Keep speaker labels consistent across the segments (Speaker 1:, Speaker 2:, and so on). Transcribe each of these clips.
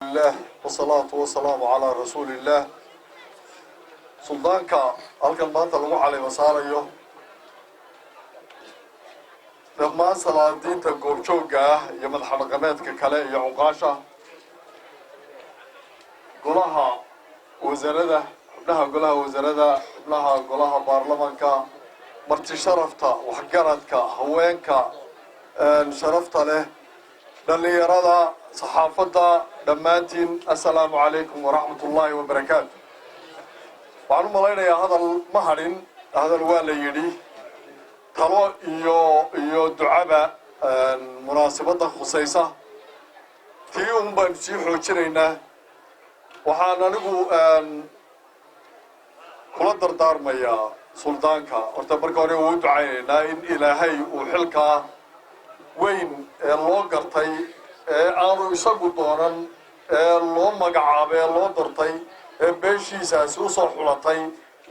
Speaker 1: الله والصلاة والسلام على رسول الله سلطانك halkan maanta lagu caleema saarayo dhammaan salaadiinta goobjoogga ah iyo madaxdhaqameedka kale iyo cuqaasha golaha wasaaradda xubnaha golaha wasaaradda xubnaha golaha baarlamaanka marti sharafta waxgaradka haweenka sharafta leh dhalinyarada saxaafadda dhammaantiin assalaamu calaykum waraxmatullaahi wabarakaatu waxaan u malaynayaa hadal ma hadhin hadal waa la yidhi talo iyo ducaba munaasabadda khusaysa tii un baanu sii xoojinaynaa waxaan anigu kula dardaarmayaa suldaanka horta marka hore uu ducaynaynaa in ilaahay uu xilkaa weyn ee loo gartay ee aanu isagu doonan ee loo magacaabay ee loo dortay ee beeshiisaasi u soo xulatay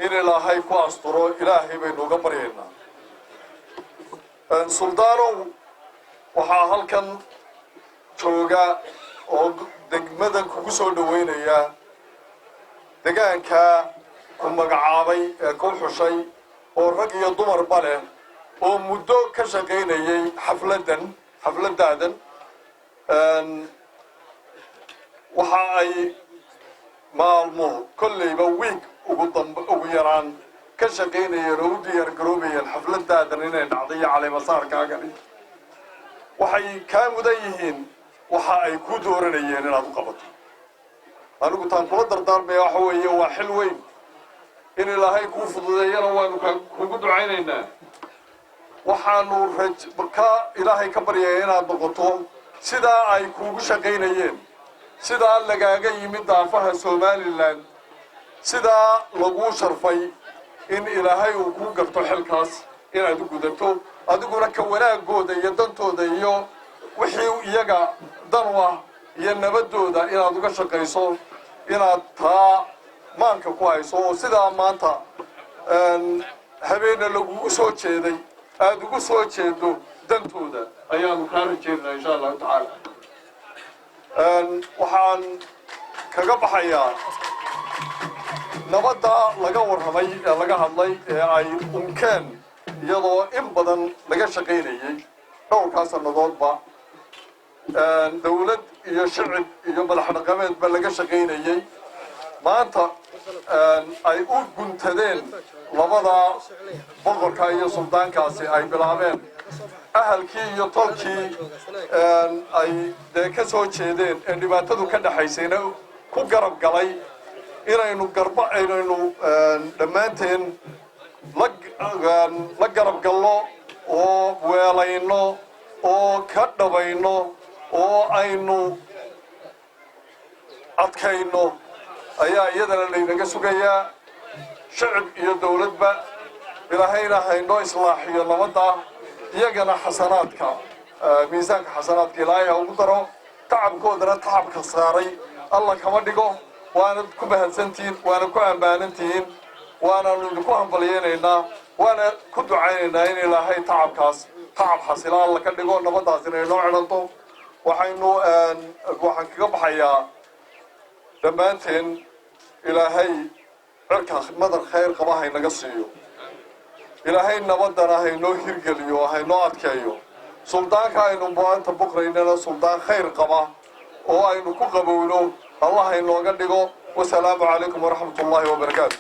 Speaker 1: in ilaahay ku asturo ilaahay baynu uga baryaynaa suldaanow waxaa halkan jooga oo degmadan kugu soo dhaweynaya degaanka ku magacaabay ee ku xushay oo rag iyo dumarba leh oo muddo ka shaqaynayay xafladaadan waxa ay maalmo kollayba wiig ugu yaraan ka shaqaynayeen oo u diyaar garoobayeen xafladaadan inay dhacday iyo caleemasaarkaagani waxay kaa mudan yihiin waxa ay ku dooranayeen inaad u qabato anigu taan kula dardaarmaya waxa weeye waa xil weyn in ilaahay kuu fududeeyana waanu kugu ducaynaynaa waxaanu ilaahay ka baryaya inaad noqoto sidaa ay kuugu shaqaynayeen sidaa lagaaga yimid daafaha somalilan sidaa laguu sharfay in ilaahay uu kuu garto xilkaas inaad u gudato adiguna ka wanaagooda iyo dantooda iyo wixii iyaga dan u ah iyo nabadooda inaad uga shaqayso inaad taa maanka ku hayso oo sidaa maanta habeena lagugu soo jeeday aada ugu soo jeedo dantooda ayaanu kaa rajeynaa insha allahu tacaala waxaan kaga baxayaa nabadda laga warramay ee laga hadlay ee ay unkeen iyadoo in badan laga shaqaynayey dhowrkaa sannadoodba dawlad iyo shicib iyo madaxdhaqameedba laga shaqaynayey maanta ay u guntadeen labada boqorka iyo suldaankaasi ay bilaabeen ahalkii iyo tolkii ay dee ka soo jeedeen ee dhibaatadu ka dhaxaysayna ku garab galay inaynu dhammaanteen la garab galno oo weelayno oo ka dhabayno oo aynu adkayno ayaa iyadana laynaga sugayaa shicib iyo dawladba ilaahayna haynoo islaaxiyo nabadda iyagana xasanaadka miisaanka xasanaadka ilaahay ha ugu daro tacabkoodana tacabka saaray alla kama dhigo waana ku mahadsantihiin waana ku ammaanantihiin waanaanu idinku hambalyeynaynaa waana ku ducaynaynaa in ilaahay tacabkaas tacab xasila alla ka dhigo nabaddaasina inoo cidhanto waxaan kaga baxayaa dhammaanteen ilaahay cirka madar khayr qaba haynaga siiyo ilaahay nabaddana haynoo hirgeliyo haynoo adkeeyo suldaanka aynu maanta buqraynana suldaan khayr qaba oo aynu ku qabowno allah haynooga dhigo wasalaamu calaykum waraxmatullaahi wabarakaatu